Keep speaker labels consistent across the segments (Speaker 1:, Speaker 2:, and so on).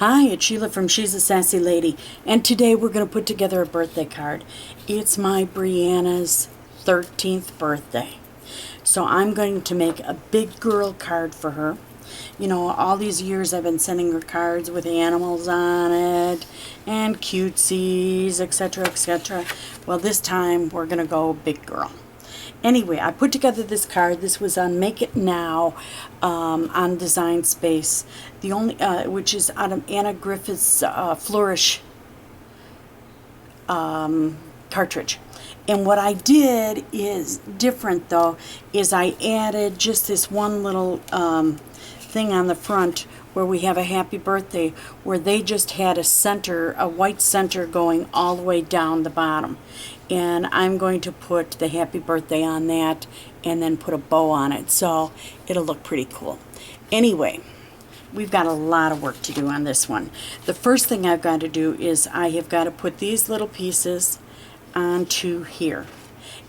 Speaker 1: Hi, it's Sheila from She's a Sassy Lady, and today we're going to put together a birthday card. It's my Brianna's 13th birthday. So I'm going to make a big girl card for her. You know, all these years I've been sending her cards with animals on it and cutesies, etc., etc. Well, this time we're going to go big girl. Anyway, I put together this card. This was on Make It Now on Design Space, the only which is out of Anna Griffith's Flourish cartridge. And what I did is different, though, is I added just this one little thing on the front where we have a happy birthday, where they just had a center, a white center going all the way down the bottom. And I'm going to put the happy birthday on that and then put a bow on it, so it'll look pretty cool. Anyway, we've got a lot of work to do on this one. The first thing I've got to do is I have got to put these little pieces onto here.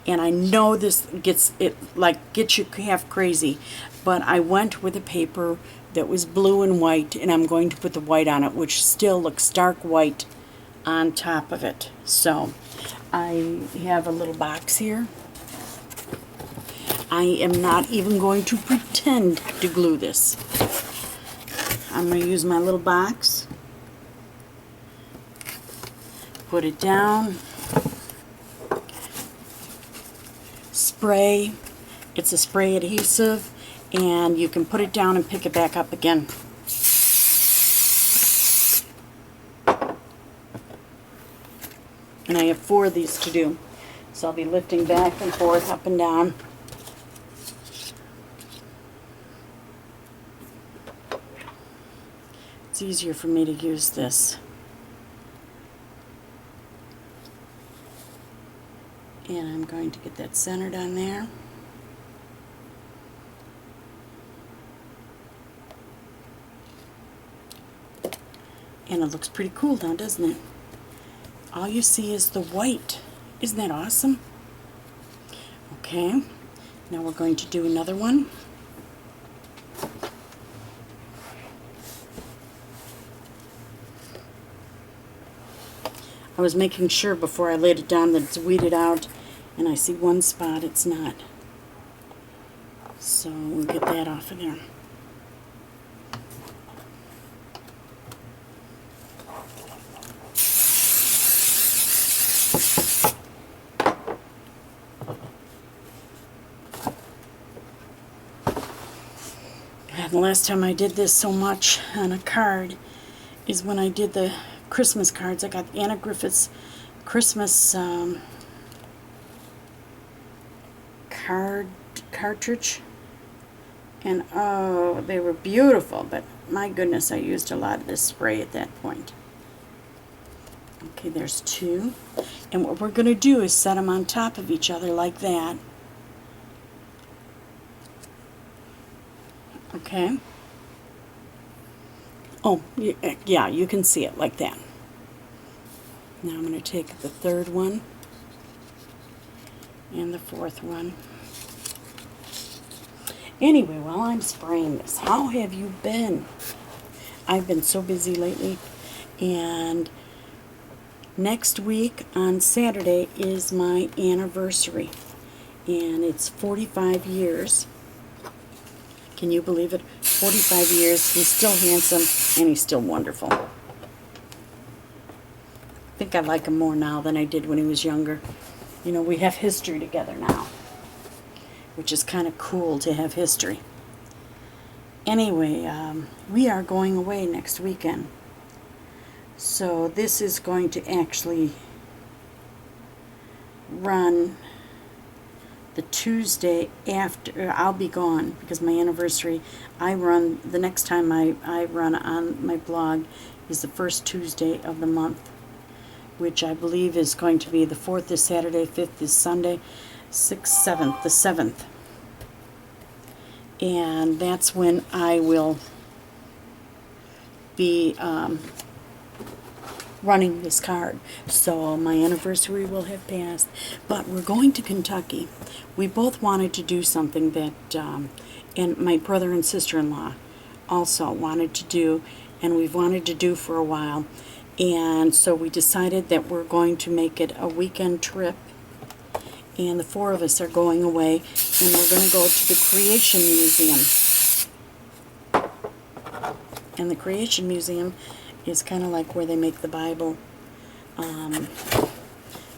Speaker 1: And I know this gets you half crazy, but I went with a paper that was blue and white, and I'm going to put the white on it, which still looks stark white on top of it. So I have a little box here. I am not even going to pretend to glue this. I'm going to use my little box, put it down, spray. It's a spray adhesive, and you can put it down and pick it back up again. And I have 4 of these to do, so I'll be lifting back and forth, up and down. It's easier for me to use this. And I'm going to get that centered on there. And it looks pretty cool now, doesn't it? All you see is the white. Isn't that awesome? Okay, now we're going to do another one. I was making sure before I laid it down that it's weeded out, and I see one spot it's not. So we'll get that off of there. The last time I did this so much on a card is when I did the Christmas cards. I got Anna Griffith's Christmas cartridge, and oh, they were beautiful, but my goodness, I used a lot of this spray at that point. Okay, there's 2, and what we're going to do is set them on top of each other like that. Okay. Oh, yeah, you can see it like that. Now I'm going to take the 3rd one and the 4th one. Anyway, while I'm spraying this, how have you been? I've been so busy lately, and next week on Saturday is my anniversary, and it's 45 years. Can you believe it? 45 years. He's still handsome, and he's still wonderful. I think I like him more now than I did when he was younger. You know, we have history together now, which is kind of cool to have history. Anyway, we are going away next weekend. So this is going to actually run the Tuesday after. I'll be gone because my anniversary, the next time I run on my blog is the first Tuesday of the month, which I believe is going to be the 4th is Saturday, 5th is Sunday, 6th, 7th, the 7th. And that's when I will be running this card. So my anniversary will have passed, but we're going to Kentucky. We both wanted to do something that, and my brother and sister-in-law also wanted to do, and we've wanted to do for a while. And so we decided that we're going to make it a weekend trip, and the 4 of us are going away, and we're going to go to the Creation Museum. And the Creation Museum is kind of like where they make the Bible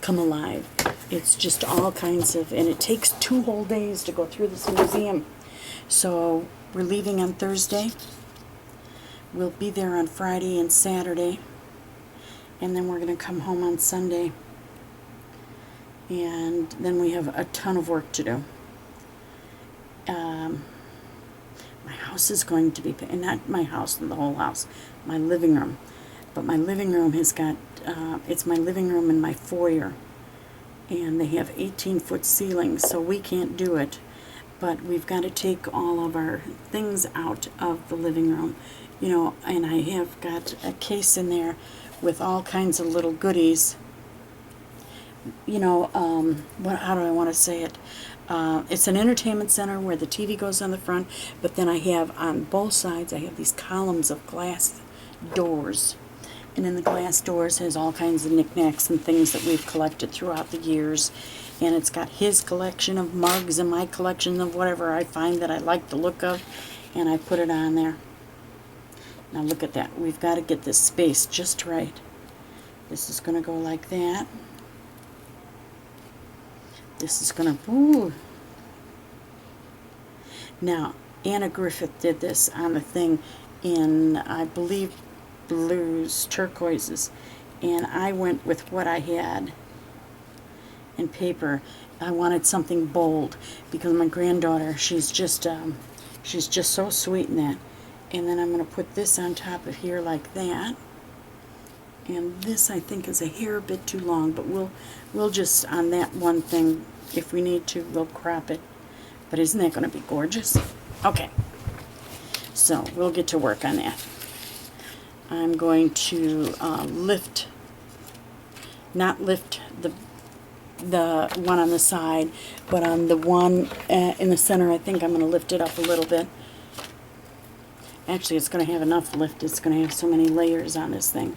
Speaker 1: come alive. It's just all kinds of, and it takes 2 whole days to go through this museum. So we're leaving on Thursday. We'll be there on Friday and Saturday, and then we're going to come home on Sunday. And then we have a ton of work to do. My house is going to be, not my house, the whole house, my living room. But my living room has got, it's my living room and my foyer. And they have 18-foot ceilings, so we can't do it. But we've got to take all of our things out of the living room. You know, and I have got a case in there with all kinds of little goodies. You know, how do I want to say it? It's an entertainment center where the TV goes on the front, but then I have on both sides, I have these columns of glass doors. And in the glass doors has all kinds of knickknacks and things that we've collected throughout the years. And it's got his collection of mugs and my collection of whatever I find that I like the look of, and I put it on there. Now look at that. We've got to get this space just right. This is going to go like that. This is going to, ooh. Now, Anna Griffith did this on the thing in, I believe, blues, turquoises, and I went with what I had in paper. I wanted something bold because my granddaughter, she's just so sweet in that. And then I'm going to put this on top of here like that. And this I think is a hair bit too long, but we'll just, on that one thing, if we need to, we'll crop it. But isn't that going to be gorgeous? Okay, so we'll get to work on that. I'm going to not lift the one on the side, but on the one in the center, I think I'm going to lift it up a little bit. Actually, it's going to have enough lift. It's going to have so many layers on this thing.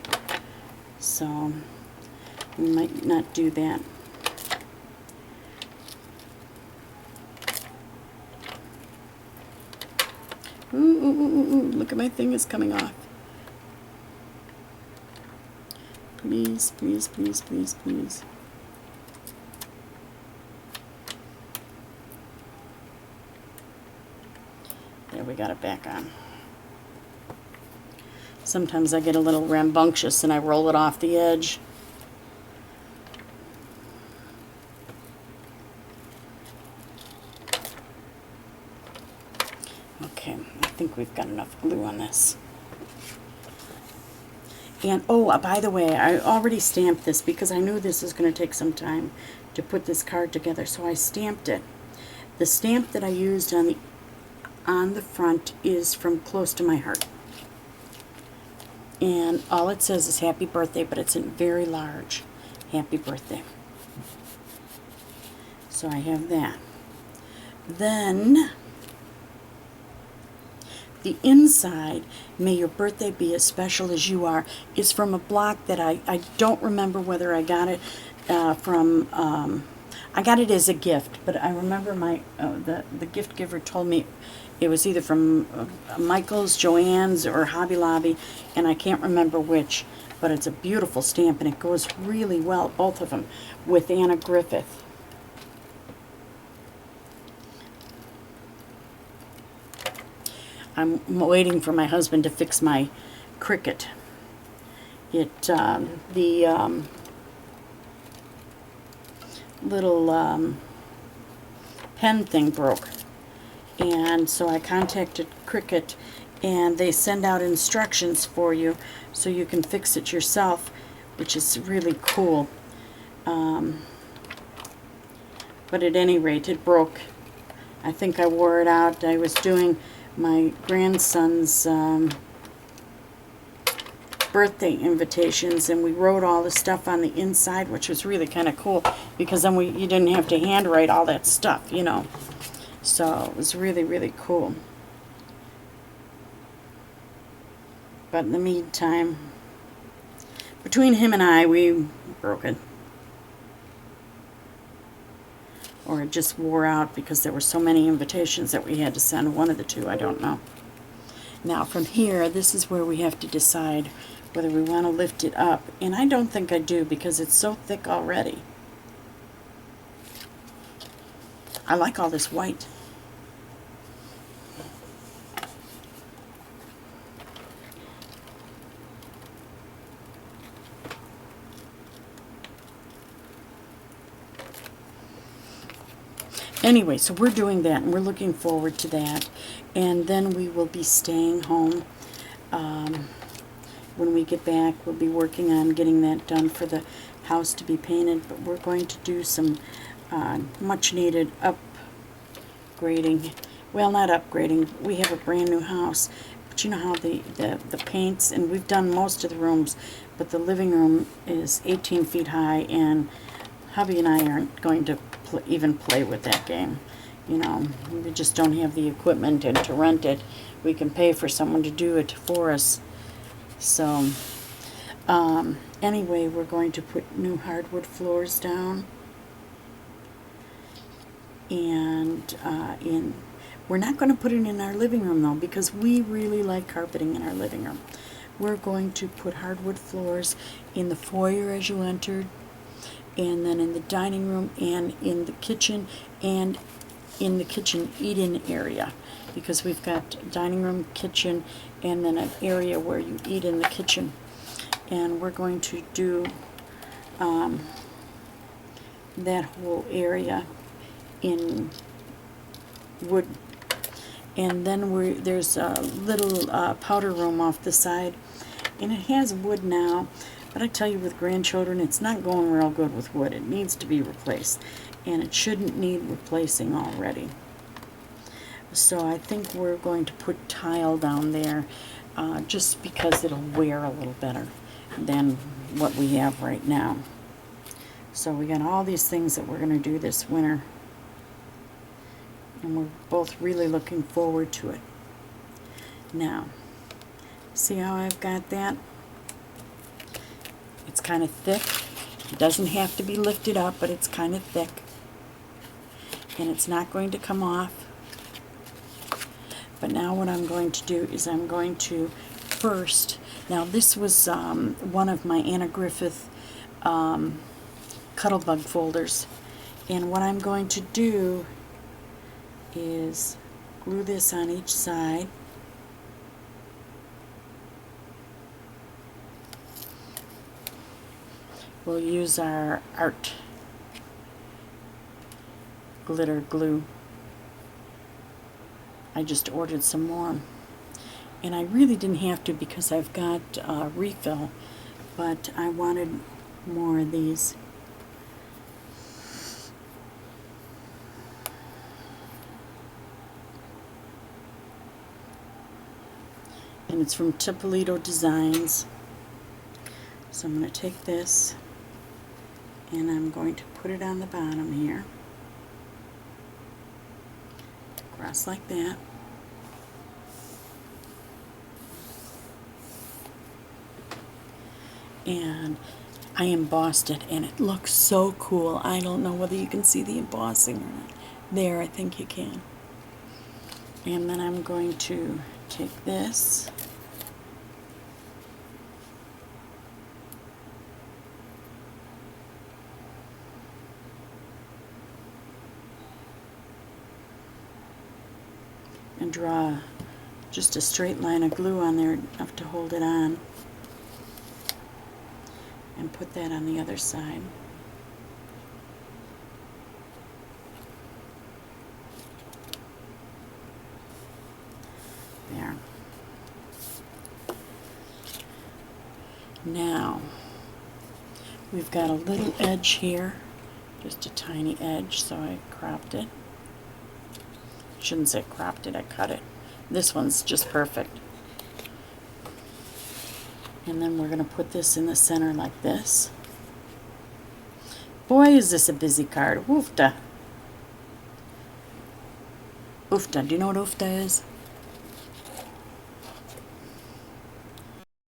Speaker 1: So we might not do that. Ooh, ooh, ooh, ooh, look at my thing is coming off. Please, please, please, please, please. There, we got it back on. Sometimes I get a little rambunctious and I roll it off the edge. Okay, I think we've got enough glue on this. And, oh, by the way, I already stamped this because I knew this was going to take some time to put this card together, so I stamped it. The stamp that I used on the front is from Close to My Heart. And all it says is happy birthday, but it's in very large. Happy birthday. So I have that. Then the inside, may your birthday be as special as you are, is from a block that I don't remember whether I got it from, I got it as a gift, but I remember the gift giver told me it was either from Michael's, Joann's, or Hobby Lobby, and I can't remember which, but it's a beautiful stamp, and it goes really well, both of them, with Anna Griffith. I'm waiting for my husband to fix my Cricut. The little pen thing broke. And so I contacted Cricut, and they send out instructions for you so you can fix it yourself, which is really cool. But at any rate, it broke. I think I wore it out. I was doing my grandson's birthday invitations, and we wrote all the stuff on the inside, which was really kind of cool because then you didn't have to handwrite all that stuff, you know. So it was really, really cool. But in the meantime, between him and I, we broke it. Or it just wore out because there were so many invitations that we had to send. One of the two, I don't know. Now from here, this is where we have to decide whether we want to lift it up. And I don't think I do because it's so thick already. I like all this white. Anyway, so we're doing that, and we're looking forward to that. And then we will be staying home. When we get back, we'll be working on getting that done for the house to be painted. But we're going to do some much-needed upgrading. Well, not upgrading. We have a brand new house. But you know how the paints, and we've done most of the rooms, but the living room is 18 feet high, and hubby and I aren't going to even play with that game. You know, we just don't have the equipment, and to rent it, we can pay for someone to do it for us. So, anyway, we're going to put new hardwood floors down, and we're not going to put it in our living room though, because we really like carpeting in our living room. We're going to put hardwood floors in the foyer as you entered, and then in the dining room, and in the kitchen, and in the kitchen eat-in area, because we've got dining room, kitchen, and then an area where you eat in the kitchen. And we're going to do that whole area in wood. And then there's a little powder room off the side, and it has wood now. But I tell you, with grandchildren, it's not going real good with wood. It needs to be replaced, and it shouldn't need replacing already. So I think we're going to put tile down there, just because it'll wear a little better than what we have right now. So we got all these things that we're going to do this winter, and we're both really looking forward to it. Now, see how I've got that? It's kind of thick. It doesn't have to be lifted up, but it's kind of thick. And it's not going to come off. But now what I'm going to do is I'm going to first, now this was one of my Anna Griffin Cuttlebug folders. And what I'm going to do is glue this on each side. We'll use our art glitter glue. I just ordered some more, and I really didn't have to because I've got a refill, but I wanted more of these. And it's from Tipolito Designs. So I'm going to take this, and I'm going to put it on the bottom here, across like that. And I embossed it, and it looks so cool. I don't know whether you can see the embossing or not. There, I think you can. And then I'm going to take this, and draw just a straight line of glue on there enough to hold it on, and put that on the other side. There. Now we've got a little edge here, just a tiny edge, so I cropped it. Shouldn't say cropped it, I cut it. This one's just perfect. And then we're going to put this in the center like this. Boy, is this a busy card. Oofta. Oofta. Do you know what oofta is?